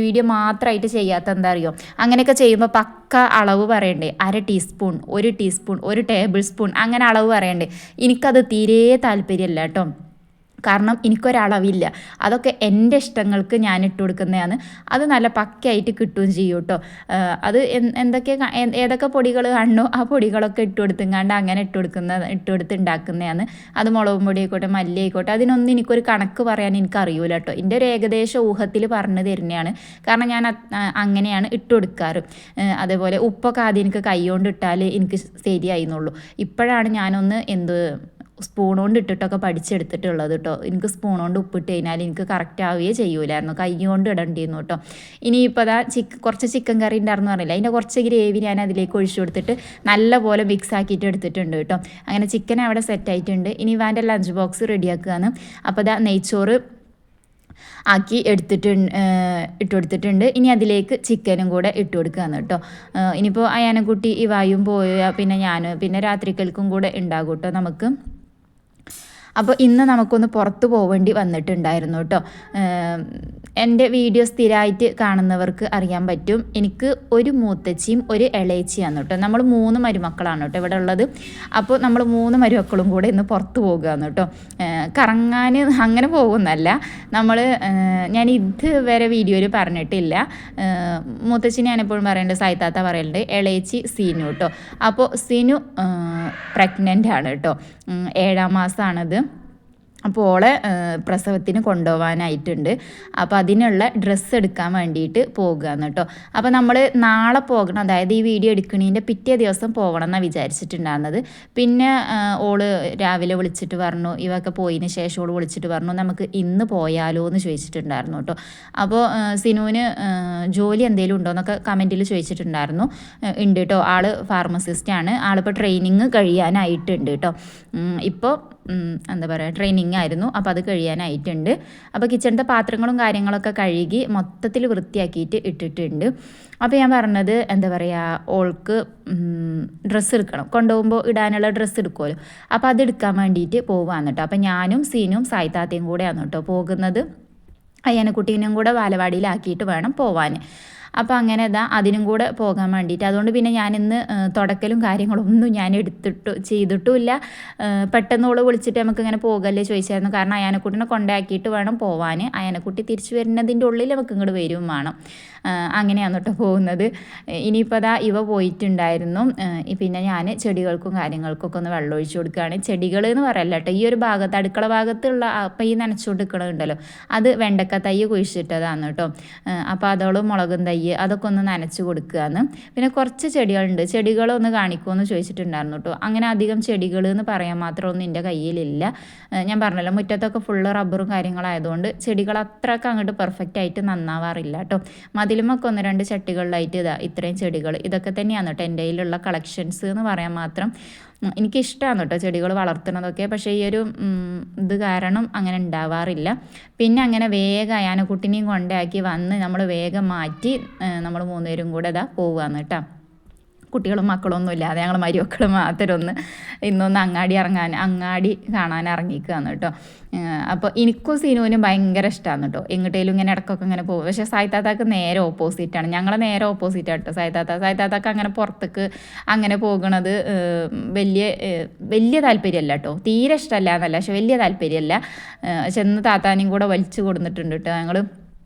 വീഡിയോ മാത്രമായിട്ട് ചെയ്യാത്ത എന്താ അറിയോ, അങ്ങനെയൊക്കെ ചെയ്യുമ്പോൾ പക്ക അളവ് പറയണ്ടേ. 1/2 ടീസ്പൂൺ 1 ടീസ്പൂൺ 1 ടേബിൾ സ്പൂൺ അങ്ങനെ അളവ് പറയണ്ടേ. എനിക്കത് തീരെ താല്പര്യമില്ല കേട്ടോ. കാരണം എനിക്കൊരളവില്ല. അതൊക്കെ എൻ്റെ ഇഷ്ടങ്ങൾക്ക് ഞാൻ ഇട്ട് കൊടുക്കുന്നതാണ്. അത് നല്ല പക്കയായിട്ട് കിട്ടുകയും ചെയ്യും കേട്ടോ. അത് ഏതൊക്കെ പൊടികൾ കാണണോ ആ പൊടികളൊക്കെ ഇട്ട് കൊടുത്തുങ്ങാണ്ട് അങ്ങനെ ഇട്ട് കൊടുത്ത് ഉണ്ടാക്കുന്നതാണ്. അത് മുളകും പൊടി ആയിക്കോട്ടെ മല്ലി ആയിക്കോട്ടെ അതിനൊന്നും എനിക്കൊരു കണക്ക് പറയാൻ എനിക്കറിയൂല കേട്ടോ. എൻ്റെ ഒരു ഏകദേശം ഊഹത്തിൽ പറഞ്ഞു തരുന്നതാണ്. കാരണം ഞാൻ അങ്ങനെയാണ് ഇട്ട് കൊടുക്കാറ്. അതേപോലെ ഉപ്പൊക്കെ ആദ്യം എനിക്ക് കൈ കൊണ്ട് ഇട്ടാൽ എനിക്ക് ശരിയായിരുന്നുള്ളൂ. ഇപ്പോഴാണ് ഞാനൊന്ന് സ്പൂൺ കൊണ്ട് ഇട്ടിട്ടൊക്കെ പഠിച്ചെടുത്തിട്ടുള്ളത് കേട്ടോ. എനിക്ക് സ്പൂൺ കൊണ്ട് ഉപ്പിട്ട് കഴിഞ്ഞാൽ എനിക്ക് കറക്റ്റ് ആവുകയേ ചെയ്യൂലായിരുന്നു, കൈ കൊണ്ട് ഇടേണ്ടിയിരുന്നു കേട്ടോ. ഇനിയിപ്പോൾ കുറച്ച് ചിക്കൻ കറി ഉണ്ടായിരുന്നു പറഞ്ഞില്ല, അതിൻ്റെ കുറച്ച് ഗ്രേവി ഞാൻ അതിലേക്ക് ഒഴിച്ചു കൊടുത്തിട്ട് നല്ലപോലെ മിക്സ് ആക്കിയിട്ട് എടുത്തിട്ടുണ്ട് കേട്ടോ. അങ്ങനെ ചിക്കൻ അവിടെ സെറ്റായിട്ടുണ്ട്. ഇനി ഇവാൻ്റെ ലഞ്ച് ബോക്സ് റെഡിയാക്കുകയാണ്. അപ്പോൾ നെയ്ച്ചോറ് ആക്കി ഇട്ട് കൊടുത്തിട്ടുണ്ട്. ഇനി അതിലേക്ക് ചിക്കനും കൂടെ ഇട്ട് കൊടുക്കുകയാണ് കേട്ടോ. ഇനിയിപ്പോൾ അയാനക്കുട്ടി ഇവായും പോയാൽ പിന്നെ രാത്രിക്കൽക്കും കൂടെ ഉണ്ടാകും കേട്ടോ നമുക്ക്. അപ്പോൾ ഇന്ന് നമുക്കൊന്ന് പുറത്ത് പോവേണ്ടി വന്നിട്ടുണ്ടായിരുന്നു കേട്ടോ. എൻ്റെ വീഡിയോ സ്ഥിരമായിട്ട് കാണുന്നവർക്ക് അറിയാൻ പറ്റും, എനിക്ക് ഒരു മൂത്തച്ചിയും ഒരു ഇളയച്ചിയാണ് കേട്ടോ. നമ്മൾ 3 മരുമക്കളാണ് കേട്ടോ ഇവിടെ ഉള്ളത്. അപ്പോൾ നമ്മൾ 3 മരുമക്കളും കൂടെ ഇന്ന് പുറത്ത് പോകുകയാണ് കേട്ടോ. കറങ്ങാൻ അങ്ങനെ പോകുന്നല്ല, ഞാൻ ഇതുവരെ വീഡിയോയിൽ പറഞ്ഞിട്ടില്ല. മൂത്തച്ചിനെ ഞാൻ എപ്പോഴും പറയുന്നുണ്ട്, സായിത്താത്ത പറയുന്നുണ്ട്, ഇളയച്ചി സീനു കേട്ടോ. അപ്പോൾ സീനു പ്രഗ്നൻ്റ് ആണ് കേട്ടോ, 7ാം മാസമാണത്. അപ്പോൾ ഓളെ പ്രസവത്തിന് കൊണ്ടുപോകാനായിട്ടുണ്ട്. അപ്പോൾ അതിനുള്ള ഡ്രസ്സ് എടുക്കാൻ വേണ്ടിയിട്ട് പോകുകയാണ് കേട്ടോ. അപ്പോൾ നമ്മൾ നാളെ പോകണം, അതായത് ഈ വീഡിയോ എടുക്കണതിൻ്റെ പിറ്റേ ദിവസം പോകണം എന്നാണ് വിചാരിച്ചിട്ടുണ്ടായിരുന്നത്. പിന്നെ ഓള് രാവിലെ വിളിച്ചിട്ട് പറഞ്ഞു, ഇവയൊക്കെ പോയതിന് ശേഷം ഓള് വിളിച്ചിട്ട് പറഞ്ഞു നമുക്ക് ഇന്ന് പോയാലോ എന്ന് ചോദിച്ചിട്ടുണ്ടായിരുന്നു കേട്ടോ. അപ്പോൾ സിനുവിന് ജോലി എന്തെങ്കിലും ഉണ്ടോ എന്നൊക്കെ കമൻറ്റിൽ ചോദിച്ചിട്ടുണ്ടായിരുന്നു. ഉണ്ട് കേട്ടോ, ആൾ ഫാർമസിസ്റ്റാണ്. ആളിപ്പോൾ ട്രെയിനിങ് കഴിയാനായിട്ടുണ്ട് കേട്ടോ. ഇപ്പോൾ എന്താ പറയുക ട്രെയിനിങ് ആയിരുന്നു. അപ്പോൾ അത് കഴിയാനായിട്ടുണ്ട്. അപ്പോൾ കിച്ചണിൻ്റെ പാത്രങ്ങളും കാര്യങ്ങളൊക്കെ കഴുകി മൊത്തത്തിൽ വൃത്തിയാക്കിയിട്ട് ഇട്ടിട്ടുണ്ട്. അപ്പോൾ ഞാൻ പറഞ്ഞത് എന്താ പറയുക, ഓൾക്ക് ഡ്രസ്സ് എടുക്കണം, കൊണ്ടുപോകുമ്പോൾ ഇടാനുള്ള ഡ്രസ്സ് എടുക്കുമല്ലോ. അപ്പോൾ അത് എടുക്കാൻ വേണ്ടിയിട്ട് പോവാന്ന് കേട്ടോ. അപ്പോൾ ഞാനും സീനും സായിത്താത്തയും കൂടെയാണ് കേട്ടോ പോകുന്നത്. അയ്യാനക്കുട്ടീനും കൂടെ ബാലവാടിയിലാക്കിയിട്ട് വേണം പോവാൻ. അപ്പോൾ അങ്ങനെ അതിനും കൂടെ പോകാൻ വേണ്ടിയിട്ട്, അതുകൊണ്ട് പിന്നെ ഞാനിന്ന് തുടക്കലും കാര്യങ്ങളൊന്നും ഞാൻ ചെയ്തിട്ടുമില്ല. പെട്ടെന്നോള് വിളിച്ചിട്ട് നമുക്ക് ഇങ്ങനെ പോകല്ലേ ചോദിച്ചായിരുന്നു. കാരണം അയാനക്കുട്ടിനെ കൊണ്ടാക്കിയിട്ട് വേണം പോവാൻ. അയാനക്കുട്ടി തിരിച്ചു വരുന്നതിൻ്റെ ഉള്ളിൽ നമുക്ക് ഇങ്ങോട്ട് വരും വേണം. അങ്ങനെയാണ് കേട്ടോ പോകുന്നത്. ഇനിയിപ്പോൾ അതാ ഇവ പോയിട്ടുണ്ടായിരുന്നു. പിന്നെ ഞാൻ ചെടികൾക്കും കാര്യങ്ങൾക്കൊക്കെ ഒന്ന് വെള്ളം ഒഴിച്ചു കൊടുക്കുകയാണ്. ചെടികൾ എന്ന് പറയല്ല കേട്ടോ, ഈ ഒരു ഭാഗത്ത് അടുക്കള ഭാഗത്തുള്ള അപ്പം ഈ നനച്ചു കൊടുക്കണമുണ്ടല്ലോ, അത് വെണ്ടക്ക തൈ കുഴിച്ചിട്ടതാണ് കേട്ടോ. അപ്പോൾ അതോളം മുളകും തൈ അതൊക്കെ ഒന്ന് നനച്ച് കൊടുക്കുകയാണ്. പിന്നെ കുറച്ച് ചെടികളുണ്ട്, ചെടികളൊന്ന് കാണിക്കുമെന്ന് ചോദിച്ചിട്ടുണ്ടായിരുന്നു കേട്ടോ. അങ്ങനെ അധികം ചെടികൾ എന്ന് പറയാൻ മാത്രമൊന്നും എൻ്റെ കയ്യിലില്ല. ഞാൻ പറഞ്ഞല്ലോ മുറ്റത്തൊക്കെ ഫുള്ള് റബ്ബറും കാര്യങ്ങളായതുകൊണ്ട് ചെടികൾ അത്രയൊക്കെ അങ്ങോട്ട് പെർഫെക്റ്റ് ആയിട്ട് നന്നാവാറില്ല കേട്ടോ. മതിലുമൊക്കെ 1-2 ചട്ടികളിലായിട്ട് ഇത്രയും ചെടികൾ ഇതൊക്കെ തന്നെയാണ് കേട്ടോ എൻ്റെ കയ്യിലുള്ള കളക്ഷൻസ് എന്ന് പറയാൻ മാത്രം. എനിക്കിഷ്ടമാണ് കേട്ടോ ചെടികൾ വളർത്തുന്നതൊക്കെ, പക്ഷേ ഈ ഒരു ഇത് കാരണം അങ്ങനെ ഉണ്ടാവാറില്ല. പിന്നെ അങ്ങനെ വേഗം ആനക്കുട്ടിനെയും കൊണ്ടാക്കി വന്ന് നമ്മൾ വേഗം മാറ്റി നമ്മൾ 3 പേരും കൂടെ പോവുകയാണ് കേട്ടോ. കുട്ടികളും മക്കളൊന്നും ഇല്ലാതെ ഞങ്ങൾ മരുമക്കൾ മാത്രം ഇന്നൊന്ന് അങ്ങാടി കാണാൻ ഇറങ്ങിക്കുകയാണ് കേട്ടോ. അപ്പോൾ എനിക്കും സിനുവിനും ഭയങ്കര ഇഷ്ടമാണ് കേട്ടോ. എങ്ങോട്ടേലും ഇങ്ങനെ ഇടയ്ക്കൊക്കെ ഇങ്ങനെ പോകും. പക്ഷേ സായിത്താത്താക്ക് നേരെ ഓപ്പോസിറ്റാണ്, ഞങ്ങളെ നേരെ ഓപ്പോസിറ്റാണ് കേട്ടോ സായിത്താത്താക്ക് അങ്ങനെ പുറത്തേക്ക് അങ്ങനെ പോകുന്നത് വലിയ താല്പര്യമല്ല കേട്ടോ. തീരെ ഇഷ്ടമല്ല എന്നല്ല, പക്ഷെ വലിയ താല്പര്യമല്ല. ചെന്ന് താത്താനെയും കൂടെ വലിച്ചു കൊടുത്തിട്ടുണ്ട് കേട്ടോ ഞങ്ങൾ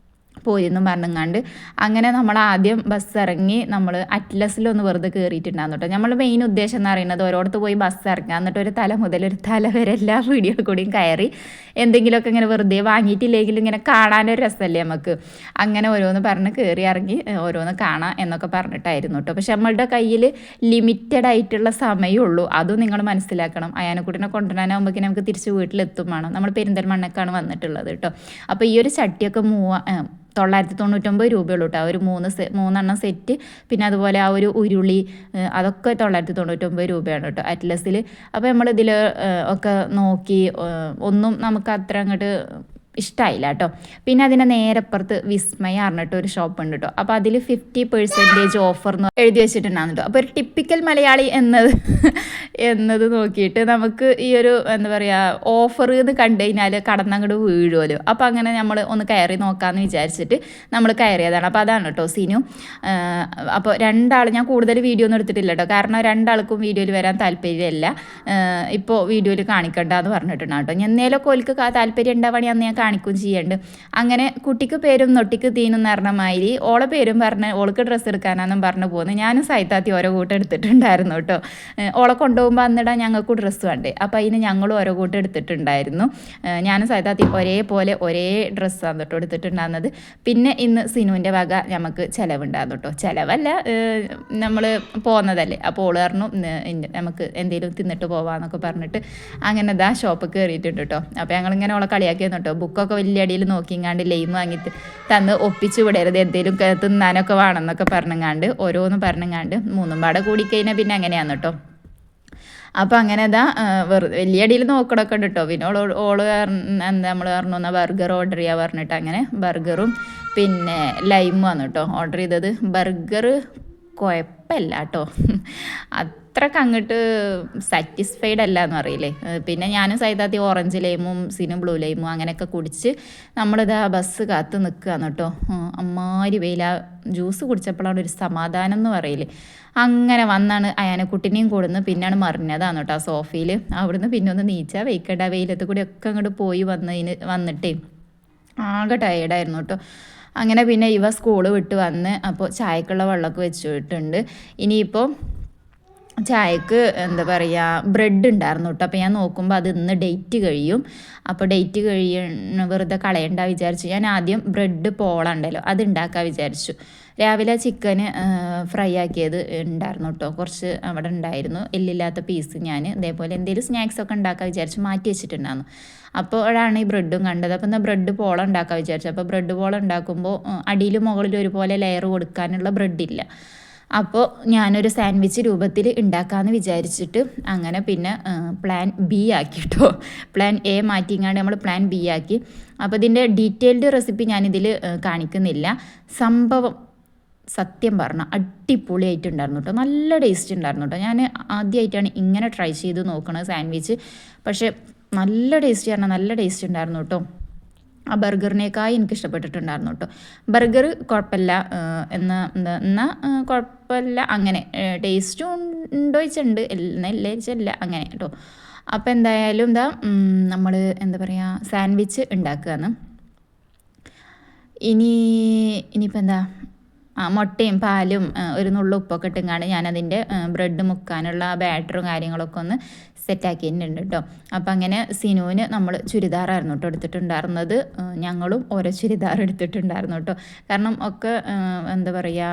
പോയെന്നും പറഞ്ഞങ്ങാണ്ട്. അങ്ങനെ നമ്മൾ ആദ്യം ബസ് ഇറങ്ങി നമ്മൾ അറ്റ്ലസിലൊന്ന് വെറുതെ കയറിയിട്ടുണ്ടാകുന്നു കേട്ടോ. നമ്മൾ മെയിൻ ഉദ്ദേശം എന്ന് പറയുന്നത് ഓരോടത്ത് പോയി ബസ് ഇറങ്ങുക, എന്നിട്ട് ഒരു തല മുതൽ ഒരു തല വരെ എല്ലാ വീഡിയോ കൂടിയും കയറി എന്തെങ്കിലുമൊക്കെ ഇങ്ങനെ വെറുതെ വാങ്ങിയിട്ടില്ലെങ്കിലും ഇങ്ങനെ കാണാനൊരു രസമല്ലേ നമുക്ക്. അങ്ങനെ ഓരോന്ന് പറഞ്ഞ് കയറി ഇറങ്ങി ഓരോന്ന് കാണാം എന്നൊക്കെ പറഞ്ഞിട്ടായിരുന്നു കേട്ടോ. പക്ഷെ നമ്മളുടെ കയ്യിൽ ലിമിറ്റഡ് ആയിട്ടുള്ള സമയമുള്ളൂ, അതും നിങ്ങൾ മനസ്സിലാക്കണം. അയാനക്കുട്ടിനെ കൊണ്ടുവരാനാകുമ്പോഴേക്കും നമുക്ക് തിരിച്ച് വീട്ടിലെത്തും വേണം. നമ്മൾ പെരിന്തൽമണ്ണക്കാണ് വന്നിട്ടുള്ളത് കേട്ടോ. അപ്പോൾ ഈ ഒരു ചട്ടിയൊക്കെ 999 രൂപയുള്ളൂ കേട്ടോ. ഒരു 3 സെറ്റ്, പിന്നെ അതുപോലെ ആ ഒരു ഉരുളി അതൊക്കെ 999 രൂപയാണ് കേട്ടോ അറ്റ്ലസിൽ. അപ്പോൾ നമ്മളിതിൽ ഒക്കെ നോക്കി ഒന്നും നമുക്ക് അത്ര അങ്ങോട്ട് ഇഷ്ടമായില്ല കേട്ടോ. പിന്നെ അതിൻ്റെ നേരപ്പുറത്ത് വിസ്മയ പറഞ്ഞിട്ട് ഒരു ഷോപ്പ് ഉണ്ട് കേട്ടോ. അപ്പോൾ അതിൽ 50% ഓഫർ എന്ന് എഴുതി വെച്ചിട്ടുണ്ടാകും കേട്ടോ. അപ്പോൾ ഒരു ടിപ്പിക്കൽ മലയാളി എന്നത് നോക്കിയിട്ട് നമുക്ക് ഈ ഒരു എന്താ പറയുക ഓഫർ എന്ന് കണ്ടു കഴിഞ്ഞാൽ കടന്നങ്ങോട്ട് വീഴുമല്ലോ. അപ്പോൾ അങ്ങനെ നമ്മൾ ഒന്ന് കയറി നോക്കാമെന്ന് വിചാരിച്ചിട്ട് നമ്മൾ കയറിയതാണ്. അപ്പോൾ അതാണ് കേട്ടോ സിനു. അപ്പോൾ ഞാൻ കൂടുതൽ വീഡിയോ ഒന്നും എടുത്തിട്ടില്ല കേട്ടോ, കാരണം 2 ആൾക്കും വീഡിയോയിൽ വരാൻ താല്പര്യമല്ല, ഇപ്പോൾ വീഡിയോയിൽ കാണിക്കണ്ട എന്ന് പറഞ്ഞിട്ടുണ്ടാകും കേട്ടോ. എന്നേലൊക്കെ ഓൽക്ക് താല്പര്യം ഉണ്ടാവുകയാണെങ്കിൽ അന്ന് ഞാൻ കാണിക്കും ചെയ്യുന്നുണ്ട്. അങ്ങനെ കുട്ടിക്ക് പേരും നൊട്ടിക്ക് തീനെന്ന് പറഞ്ഞ മാതിരി ഓളെ പേരും പറഞ്ഞ് ഓൾക്ക് ഡ്രസ്സ് എടുക്കാനാണെന്നും പറഞ്ഞു പോകുന്നത്. ഞാനും സായിത്താത്തി ഓരോ കൂട്ടം എടുത്തിട്ടുണ്ടായിരുന്നു കേട്ടോ. ഓളെ കൊണ്ടുപോകുമ്പോൾ അന്നിടാൻ ഞങ്ങൾക്ക് ഡ്രസ്സ് വേണ്ടേ, അപ്പോൾ അതിന് ഞങ്ങളും ഓരോ കൂട്ടം എടുത്തിട്ടുണ്ടായിരുന്നു. ഞാനും സായിത്താത്തി ഒരേ ഡ്രസ്സാണ് കേട്ടോ എടുത്തിട്ടുണ്ടാകുന്നത്. പിന്നെ ഇന്ന് സിനുവിൻ്റെ വക നമുക്ക് ചിലവുണ്ടായിരുന്നു കേട്ടോ. ചിലവല്ല, നമ്മൾ പോകുന്നതല്ലേ. അപ്പോൾ ഓള് പറഞ്ഞു നമുക്ക് എന്തെങ്കിലും തിന്നിട്ട് പോവാന്നൊക്കെ പറഞ്ഞിട്ട് അങ്ങനെ ഷോപ്പ് കയറിയിട്ടുണ്ട് കേട്ടോ. അപ്പോൾ ഞങ്ങളിങ്ങനെ ഓളെ കളിയാക്കിയെന്നു കേട്ടോ. ബുക്കൊക്കെ വലിയ അടിയിൽ നോക്കിങ്ങാണ്ട് ലൈം വാങ്ങിയിട്ട് തന്ന് ഒപ്പിച്ച് വിടരുത്, എന്തെങ്കിലും തിന്നാനൊക്കെ വേണമെന്നൊക്കെ പറഞ്ഞങ്ങാണ്ട് ഓരോന്ന് പറഞ്ഞങ്ങാണ്ട് 3 പാടെ കൂടിക്കഴിഞ്ഞാൽ പിന്നെ അങ്ങനെയാണ് കേട്ടോ. അപ്പോൾ അങ്ങനെ വലിയ അടിയിൽ നോക്കണമൊക്കെ ഉണ്ട് കേട്ടോ. പിന്നെ ഓള് നമ്മൾ പറഞ്ഞു ബർഗർ ഓർഡർ ചെയ്യാൻ പറഞ്ഞിട്ട് അങ്ങനെ ബർഗറും പിന്നെ ലൈമുമാണ് കേട്ടോ ഓർഡർ ചെയ്തത്. ബർഗർ കുഴപ്പമില്ല കേട്ടോ, അത്രക്ക് അങ്ങോട്ട് സാറ്റിസ്ഫൈഡ് അല്ല എന്ന് പറയില്ലേ. പിന്നെ ഞാനും സൈതാത്തി ഓറഞ്ച് ലൈമും സിനും ബ്ലൂ ലൈമും അങ്ങനെയൊക്കെ കുടിച്ച് ബസ് കാത്ത് നിൽക്കുകയാണ് കേട്ടോ. അമ്മാരി വെയിൽ, ആ ജ്യൂസ് കുടിച്ചപ്പോഴാണ് ഒരു സമാധാനം എന്ന് പറയില്ലേ. അങ്ങനെ വന്നാണ് അയാനക്കുട്ടിനെയും കൊടുന്ന് പിന്നാണ് മറിഞ്ഞതാണ് കേട്ടോ സോഫയിൽ. അവിടുന്ന് പിന്നെ ഒന്ന് നീച്ചാൽ വെയ്ക്കണ്ട, വെയിലത്ത് കൂടി ഒക്കെ അങ്ങോട്ട് പോയി വന്നിട്ടേ ആകെ ടയേർഡായിരുന്നു കേട്ടോ. അങ്ങനെ പിന്നെ ഇവ സ്കൂള് വിട്ട് വന്ന് അപ്പോൾ ചായക്കുള്ള വെള്ളമൊക്കെ വെച്ചിട്ടുണ്ട്. ഇനിയിപ്പോൾ ചായക്ക് എന്താ പറയുക ബ്രെഡ് ഉണ്ടായിരുന്നു കേട്ടോ. അപ്പോൾ ഞാൻ നോക്കുമ്പോൾ അത് ഇന്ന് ഡേറ്റ് കഴിയും. അപ്പോൾ ഡേറ്റ് വെറുതെ കളയണ്ട വിചാരിച്ചു. ഞാൻ ആദ്യം ബ്രെഡ് പോളണ്ടല്ലോ അത് ഉണ്ടാക്കാൻ വിചാരിച്ചു. രാവിലെ ചിക്കന് ഫ്രൈ ആക്കിയത് ഉണ്ടായിരുന്നു കേട്ടോ, കുറച്ച് അവിടെ ഉണ്ടായിരുന്നു എല്ലില്ലാത്ത പീസ്. ഞാൻ ഇതേപോലെ എന്തെങ്കിലും സ്നാക്സൊക്കെ ഉണ്ടാക്കാൻ വിചാരിച്ചു മാറ്റി വെച്ചിട്ടുണ്ടായിരുന്നു. അപ്പോഴാണ് ഈ ബ്രെഡും കണ്ടത്. അപ്പോൾ എന്നാൽ ബ്രെഡ് പോള ഉണ്ടാക്കാൻ വിചാരിച്ചു. അപ്പോൾ ബ്രെഡ് പോള ഉണ്ടാക്കുമ്പോൾ അടിയിലും മുകളിലും ഒരുപോലെ ലെയർ കൊടുക്കാനുള്ള ബ്രെഡില്ല. അപ്പോൾ ഞാനൊരു സാൻഡ്വിച്ച് രൂപത്തിൽ ഉണ്ടാക്കാമെന്ന് വിചാരിച്ചിട്ട് അങ്ങനെ പിന്നെ പ്ലാൻ ബി ആക്കി കേട്ടോ. പ്ലാൻ എ മാറ്റിങ്ങാണ്ട് നമ്മൾ പ്ലാൻ ബി ആക്കി. അപ്പോൾ ഇതിൻ്റെ ഡീറ്റെയിൽഡ് റെസിപ്പി ഞാനിതിൽ കാണിക്കുന്നില്ല. സംഭവം സത്യം പറഞ്ഞാൽ അടിപൊളിയായിട്ടുണ്ടായിരുന്നു കേട്ടോ, നല്ല ടേസ്റ്റ് ഉണ്ടായിരുന്നു കേട്ടോ. ഞാൻ ആദ്യമായിട്ടാണ് ഇങ്ങനെ ട്രൈ ചെയ്ത് നോക്കുന്നത് സാൻഡ്വിച്ച്. പക്ഷേ നല്ല ടേസ്റ്റ് പറഞ്ഞാൽ നല്ല ടേസ്റ്റ് ഉണ്ടായിരുന്നു കേട്ടോ. ആ ബർഗറിനേക്കായി എനിക്ക് ഇഷ്ടപ്പെട്ടിട്ടുണ്ടായിരുന്നു കേട്ടോ. ബർഗർ കുഴപ്പമില്ല എന്നാൽ കുഴപ്പമില്ല, അങ്ങനെ ടേസ്റ്റും ഉണ്ടോ ചോദിച്ചുണ്ട്, ഇല്ല ചോദിച്ചല്ല അങ്ങനെ കേട്ടോ. അപ്പോൾ എന്തായാലും നമ്മൾ എന്താ പറയുക സാൻഡ്വിച്ച് ഉണ്ടാക്കുകയാണ്. ഇനിയിപ്പോൾ എന്താ മുട്ടയും പാലും ഒരു നുള്ളു ഉപ്പൊക്കെ ഇട്ടുങ്ങാണ്ട് ഞാനതിൻ്റെ ബ്രെഡ് മുക്കാനുള്ള ബാറ്ററും കാര്യങ്ങളൊക്കെ ഒന്ന് സെറ്റാക്കിയിട്ടുണ്ട് കേട്ടോ. അപ്പം അങ്ങനെ സിനുവിന് നമ്മൾ ചുരിദാറായിരുന്നു കേട്ടോ എടുത്തിട്ടുണ്ടായിരുന്നത്. ഞങ്ങളും ഓരോ ചുരിദാർ എടുത്തിട്ടുണ്ടായിരുന്നു കേട്ടോ. കാരണം ഒക്കെ എന്താ പറയുക,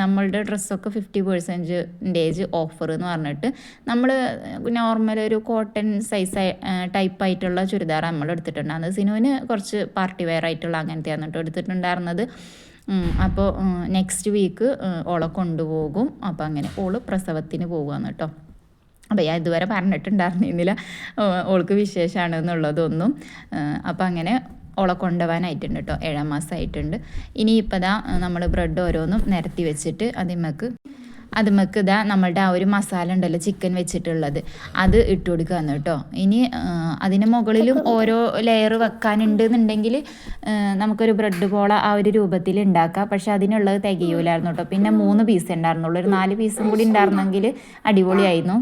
നമ്മളുടെ ഡ്രസ്സൊക്കെ 50% ഓഫർ എന്ന് പറഞ്ഞിട്ട് നമ്മൾ നോർമൽ ഒരു കോട്ടൺ സൈസ് ടൈപ്പായിട്ടുള്ള ചുരിദാർ നമ്മൾ എടുത്തിട്ടുണ്ടായിരുന്നത്. സിനുവിന് കുറച്ച് പാർട്ടി വെയർ ആയിട്ടുള്ള അങ്ങനത്തെയാണ് കേട്ടോ എടുത്തിട്ടുണ്ടായിരുന്നത്. അപ്പോൾ നെക്സ്റ്റ് വീക്ക് ഓളെ കൊണ്ടുപോകും. അപ്പോൾ അങ്ങനെ ഓള് പ്രസവത്തിന് പോകുകയാണ് കേട്ടോ. അപ്പോൾ ഞാൻ ഇതുവരെ പറഞ്ഞിട്ടുണ്ടായിരുന്നില്ല ഓൾക്ക് വിശേഷമാണ് എന്നുള്ളതൊന്നും. അപ്പോൾ അങ്ങനെ ഓളെ കൊണ്ടുപോകാനായിട്ടുണ്ട് കേട്ടോ. 7 മാസമായിട്ടുണ്ട്. ഇനിയിപ്പോൾ നമ്മൾ ബ്രെഡ് ഓരോന്നും നിരത്തി വെച്ചിട്ട് അതുമക്ക് നമ്മളുടെ ആ ഒരു മസാല ഉണ്ടല്ലോ ചിക്കൻ വെച്ചിട്ടുള്ളത്, അത് ഇട്ട് കൊടുക്കുകയാണ് കേട്ടോ. ഇനി അതിന് മുകളിലും ഓരോ ലെയർ വെക്കാനുണ്ട് എന്നുണ്ടെങ്കിൽ നമുക്കൊരു ബ്രെഡ് പോള ആ ഒരു രൂപത്തിൽ ഉണ്ടാക്കാം. പക്ഷെ അതിനുള്ളത് തികയൂലായിരുന്നു കേട്ടോ. പിന്നെ 3 പീസ് ഉണ്ടായിരുന്നുള്ളൂ. ഒരു 4 പീസും കൂടി ഉണ്ടായിരുന്നെങ്കിൽ അടിപൊളിയായിരുന്നു.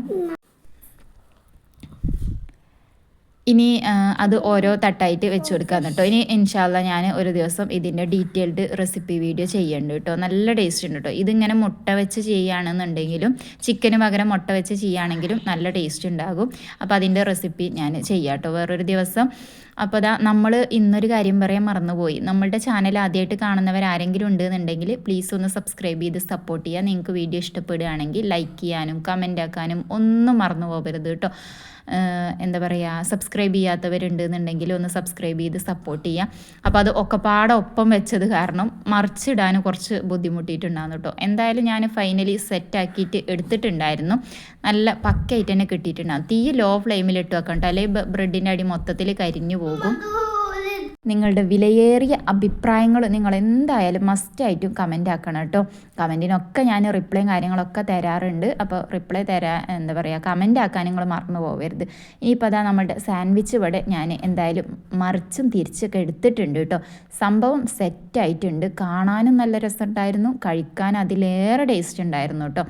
ഇനി അത് ഓരോ തട്ടായിട്ട് വെച്ച് കൊടുക്കാമെന്ന് കേട്ടോ. ഇനി ഇൻഷാല്ല ഞാൻ ഒരു ദിവസം ഇതിൻ്റെ ഡീറ്റെയിൽഡ് റെസിപ്പി വീഡിയോ ചെയ്യുന്നുണ്ട് കേട്ടോ. നല്ല ടേസ്റ്റ് ഉണ്ട് കേട്ടോ. ഇതിങ്ങനെ മുട്ട വെച്ച് ചെയ്യുകയാണെന്നുണ്ടെങ്കിലും ചിക്കന് പകരം മുട്ട വെച്ച് ചെയ്യുകയാണെങ്കിലും നല്ല ടേസ്റ്റ് ഉണ്ടാകും. അപ്പോൾ അതിൻ്റെ റെസിപ്പി ഞാൻ ചെയ്യാം കേട്ടോ വേറൊരു ദിവസം. അപ്പോൾ നമ്മൾ ഇന്നൊരു കാര്യം പറയാൻ മറന്നുപോയി. നമ്മളുടെ ചാനൽ ആദ്യമായിട്ട് കാണുന്നവർ ആരെങ്കിലും ഉണ്ടെന്നുണ്ടെങ്കിൽ പ്ലീസ് ഒന്ന് സബ്സ്ക്രൈബ് ചെയ്ത് സപ്പോർട്ട് ചെയ്യുക. നിങ്ങൾക്ക് വീഡിയോ ഇഷ്ടപ്പെടുകയാണെങ്കിൽ ലൈക്ക് ചെയ്യാനും കമൻ്റ് ആക്കാനും ഒന്നും മറന്നു പോകരുത് കേട്ടോ. എന്താ പറയുക, സബ്സ്ക്രൈബ് ചെയ്യാത്തവരുണ്ടെന്നുണ്ടെങ്കിൽ ഒന്ന് സബ്സ്ക്രൈബ് ചെയ്ത് സപ്പോർട്ട് ചെയ്യുക. അപ്പോൾ അത് ഒക്കെപ്പാടെ ഒപ്പം വെച്ചത് കാരണം മറിച്ചിടാൻ കുറച്ച് ബുദ്ധിമുട്ടിയിട്ടുണ്ടായിരുന്നു കേട്ടോ. എന്തായാലും ഞാൻ ഫൈനലി സെറ്റാക്കിയിട്ട് എടുത്തിട്ടുണ്ടായിരുന്നു. നല്ല പക്കയായിട്ട് തന്നെ കിട്ടിയിട്ടുണ്ടാകും. തീ ലോ ഫ്ലെയിമിലിട്ട് വെക്കണ്ട, അല്ലെങ്കിൽ ബ്രെഡിൻ്റെ അടി മൊത്തത്തിൽ കരിഞ്ഞു പോകും. നിങ്ങളുടെ വിലയേറിയ അഭിപ്രായങ്ങൾ നിങ്ങൾ എന്തായാലും മസ്റ്റായിട്ടും കമൻ്റ് ആക്കണം കേട്ടോ. കമൻറ്റിനൊക്കെ ഞാൻ റിപ്ലൈയും കാര്യങ്ങളൊക്കെ തരാറുണ്ട്. അപ്പോൾ റിപ്ലൈ എന്താ പറയുക, കമൻ്റ് ആക്കാൻ നിങ്ങൾ മറന്നു പോകരുത്. ഇനിയിപ്പോൾ നമ്മളുടെ സാൻഡ്വിച്ച് ഇവിടെ ഞാൻ എന്തായാലും മറിച്ചും തിരിച്ചൊക്കെ എടുത്തിട്ടുണ്ട് കേട്ടോ. സംഭവം സെറ്റായിട്ടുണ്ട്. കാണാനും നല്ല രസമുണ്ടായിരുന്നു, കഴിക്കാൻ അതിലേറെ ടേസ്റ്റ് ഉണ്ടായിരുന്നു കേട്ടോ.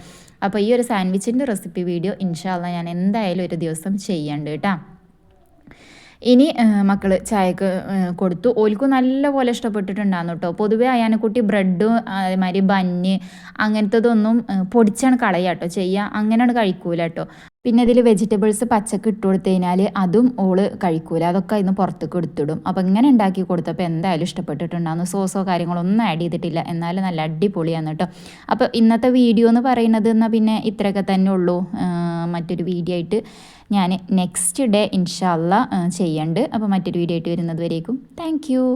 അപ്പോൾ ഈ ഒരു സാൻഡ്വിച്ചിൻ്റെ റെസിപ്പി വീഡിയോ ഇൻഷാ അല്ലാഹ് ഞാൻ എന്തായാലും ഒരു ദിവസം ചെയ്യണ്ട് കേട്ടോ. ഇനി മക്കൾ ചായക്ക് കൊടുത്തു. ഓൽക്കും നല്ലപോലെ ഇഷ്ടപ്പെട്ടിട്ടുണ്ടായിരുന്നു കേട്ടോ. പൊതുവേ അയാനെക്കുട്ടി ബ്രെഡ് അതേമാതിരി ബന്ന് അങ്ങനത്തതൊന്നും പൊടിച്ചാണ് കളയാട്ടോ ചെയ്യുക. അങ്ങനെയാണ് കഴിക്കൂല കേട്ടോ. പിന്നെ ഇതിൽ വെജിറ്റബിൾസ് പച്ചക്ക് ഇട്ട് കൊടുത്തു കഴിഞ്ഞാൽ അതും ഓള് കഴിക്കൂല. അതൊക്കെ ഇന്ന് പുറത്തേക്ക് എടുത്തിടും. അപ്പോൾ ഇങ്ങനെ ഉണ്ടാക്കി കൊടുത്തപ്പോൾ എന്തായാലും ഇഷ്ടപ്പെട്ടിട്ടുണ്ടായിരുന്നു. സോസോ കാര്യങ്ങളൊന്നും ആഡ് ചെയ്തിട്ടില്ല. എന്നാലും നല്ല അടിപൊളിയാണ് കേട്ടോ. അപ്പോൾ ഇന്നത്തെ വീഡിയോ എന്ന് പറയുന്നത് എന്നാൽ പിന്നെ ഇത്രയൊക്കെ തന്നെ ഉള്ളൂ. മറ്റൊരു വീഡിയോ ആയിട്ട് ഞാൻ നെക്സ്റ്റ് ഡേ ഇൻഷാ അല്ലാഹ് ചെയ്യുന്നുണ്ട്. അപ്പോൾ മറ്റൊരു വീഡിയോ ആയിട്ട് വരുന്നത് വരേക്കും താങ്ക് യു.